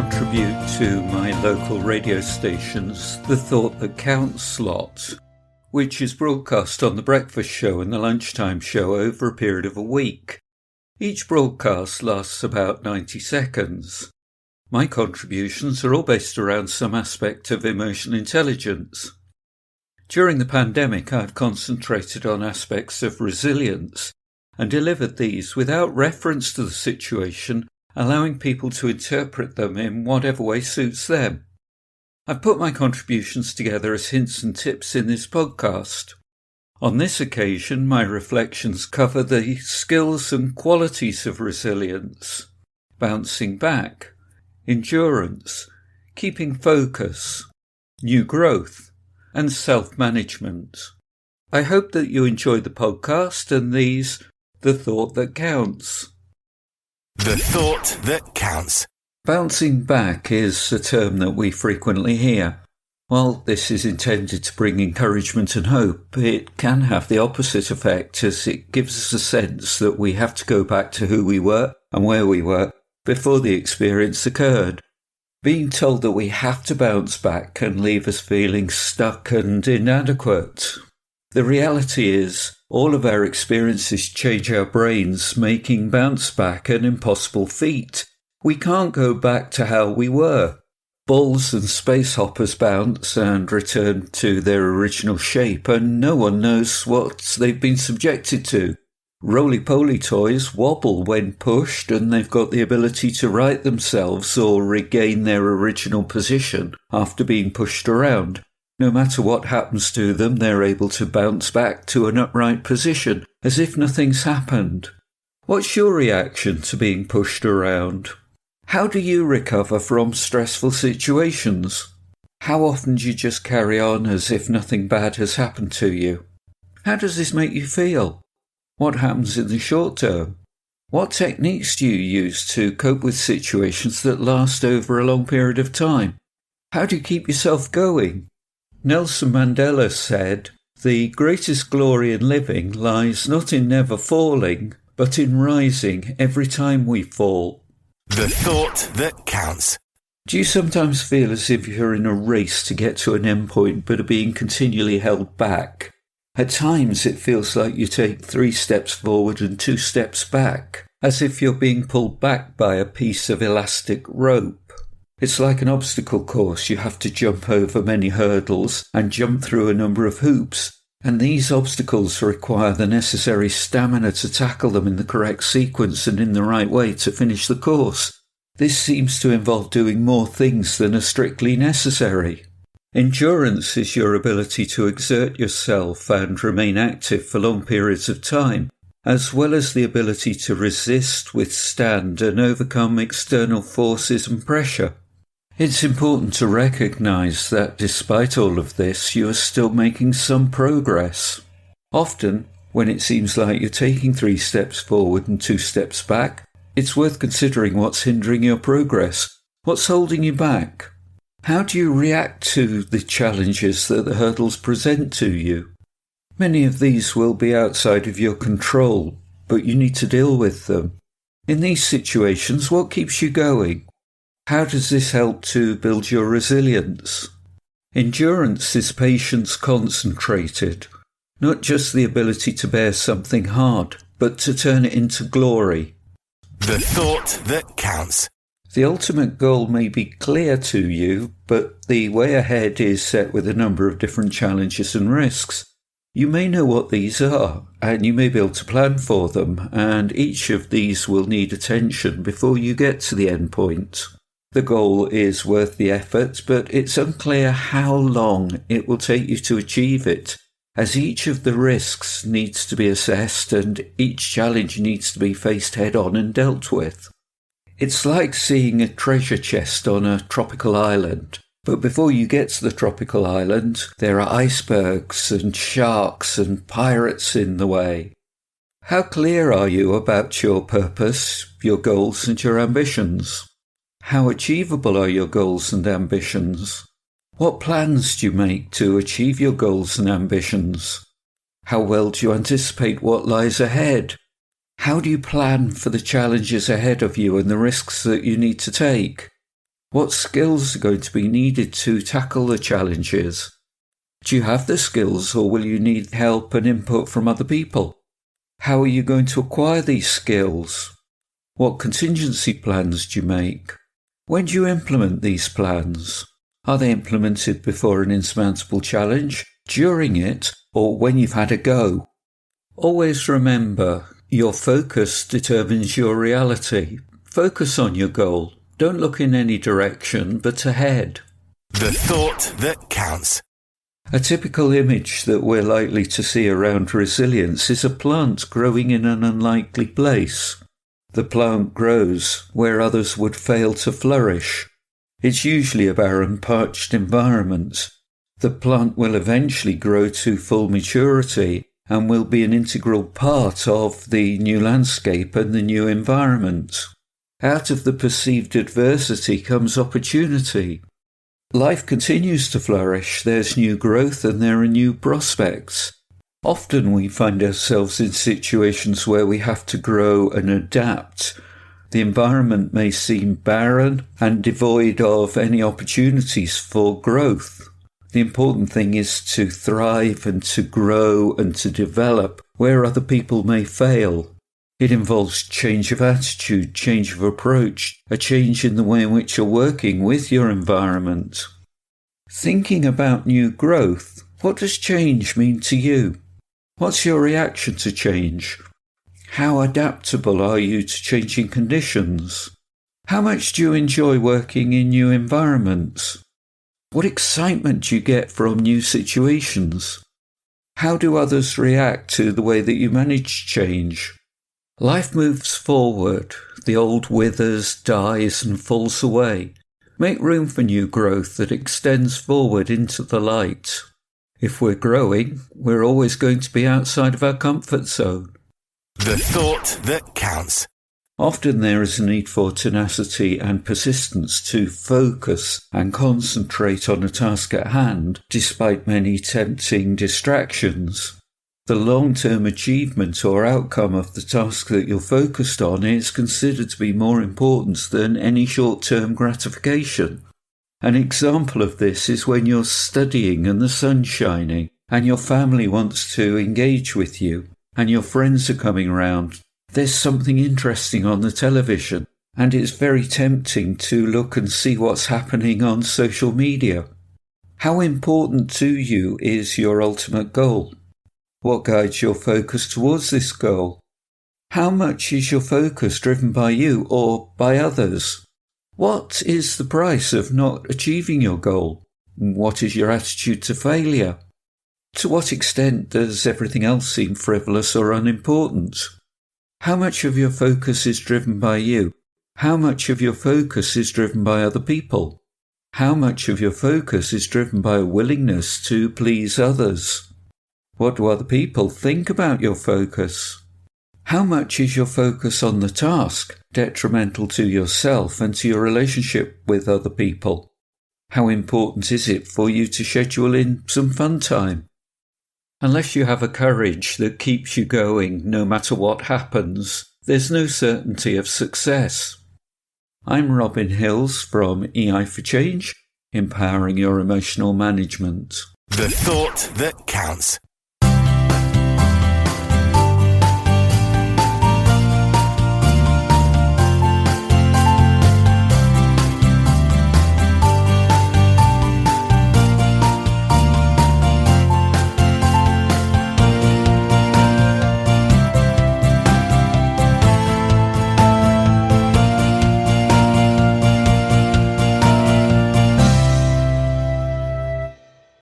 contribute to my local radio station's The Thought That Counts slot, which is broadcast on the breakfast show and the lunchtime show over a period of a week. Each broadcast lasts about 90 seconds. My contributions are all based around some aspect of emotional intelligence. During the pandemic, I've concentrated on aspects of resilience and delivered these without reference to the situation, allowing people to interpret them in whatever way suits them. I've put my contributions together as hints and tips in this podcast. On this occasion, my reflections cover the skills and qualities of resilience, bouncing back, endurance, keeping focus, new growth, and self-management. I hope that you enjoy the podcast and these, The Thought That Counts. The Thought That Counts. Bouncing back is a term that we frequently hear. While this is intended to bring encouragement and hope, it can have the opposite effect, as it gives us a sense that we have to go back to who we were and where we were before the experience occurred. Being told that we have to bounce back can leave us feeling stuck and inadequate. The reality is, all of our experiences change our brains, making bounce back an impossible feat. We can't go back to how we were. Balls and space hoppers bounce and return to their original shape, and no one knows what they've been subjected to. Roly-poly toys wobble when pushed, and they've got the ability to right themselves or regain their original position after being pushed around. No matter what happens to them, they're able to bounce back to an upright position, as if nothing's happened. What's your reaction to being pushed around? How do you recover from stressful situations? How often do you just carry on as if nothing bad has happened to you? How does this make you feel? What happens in the short term? What techniques do you use to cope with situations that last over a long period of time? How do you keep yourself going? Nelson Mandela said, "The greatest glory in living lies not in never falling, but in rising every time we fall." The Thought That Counts. Do you sometimes feel as if you're in a race to get to an endpoint but are being continually held back? At times it feels like you take 3 steps forward and 2 steps back, as if you're being pulled back by a piece of elastic rope. It's like an obstacle course. You have to jump over many hurdles and jump through a number of hoops, and these obstacles require the necessary stamina to tackle them in the correct sequence and in the right way to finish the course. This seems to involve doing more things than are strictly necessary. Endurance is your ability to exert yourself and remain active for long periods of time, as well as the ability to resist, withstand, and overcome external forces and pressure. It's important to recognise that despite all of this, you are still making some progress. Often, when it seems like you're taking 3 steps forward and 2 steps back, it's worth considering what's hindering your progress. What's holding you back? How do you react to the challenges that the hurdles present to you? Many of these will be outside of your control, but you need to deal with them. In these situations, what keeps you going? How does this help to build your resilience? Endurance is patience concentrated, not just the ability to bear something hard, but to turn it into glory. The Thought That Counts. The ultimate goal may be clear to you, but the way ahead is set with a number of different challenges and risks. You may know what these are, and you may be able to plan for them, and each of these will need attention before you get to the end point. The goal is worth the effort, but it's unclear how long it will take you to achieve it, as each of the risks needs to be assessed and each challenge needs to be faced head-on and dealt with. It's like seeing a treasure chest on a tropical island, but before you get to the tropical island, there are icebergs and sharks and pirates in the way. How clear are you about your purpose, your goals and your ambitions? How achievable are your goals and ambitions? What plans do you make to achieve your goals and ambitions? How well do you anticipate what lies ahead? How do you plan for the challenges ahead of you and the risks that you need to take? What skills are going to be needed to tackle the challenges? Do you have the skills, or will you need help and input from other people? How are you going to acquire these skills? What contingency plans do you make? When do you implement these plans? Are they implemented before an insurmountable challenge, during it, or when you've had a go? Always remember, your focus determines your reality. Focus on your goal. Don't look in any direction, but ahead. The thought that counts. A typical image that we're likely to see around resilience is a plant growing in an unlikely place. The plant grows where others would fail to flourish. It's usually a barren, parched environment. The plant will eventually grow to full maturity and will be an integral part of the new landscape and the new environment. Out of the perceived adversity comes opportunity. Life continues to flourish, there's new growth and there are new prospects. Often we find ourselves in situations where we have to grow and adapt. The environment may seem barren and devoid of any opportunities for growth. The important thing is to thrive and to grow and to develop where other people may fail. It involves change of attitude, change of approach, a change in the way in which you're working with your environment. Thinking about new growth, what does change mean to you? What's your reaction to change? How adaptable are you to changing conditions? How much do you enjoy working in new environments? What excitement do you get from new situations? How do others react to the way that you manage change? Life moves forward. The old withers, dies and falls away. Make room for new growth that extends forward into the light. If we're growing, we're always going to be outside of our comfort zone. The thought that counts. Often there is a need for tenacity and persistence to focus and concentrate on a task at hand, despite many tempting distractions. The long-term achievement or outcome of the task that you're focused on is considered to be more important than any short-term gratification. An example of this is when you're studying and the sun's shining, and your family wants to engage with you, and your friends are coming around. There's something interesting on the television, and it's very tempting to look and see what's happening on social media. How important to you is your ultimate goal? What guides your focus towards this goal? How much is your focus driven by you or by others? What is the price of not achieving your goal? What is your attitude to failure? To what extent does everything else seem frivolous or unimportant? How much of your focus is driven by you? How much of your focus is driven by other people? How much of your focus is driven by a willingness to please others? What do other people think about your focus? How much is your focus on the task detrimental to yourself and to your relationship with other people? How important is it for you to schedule in some fun time? Unless you have a courage that keeps you going no matter what happens, there's no certainty of success. I'm Robin Hills from EI for Change, empowering your emotional management. The thought that counts.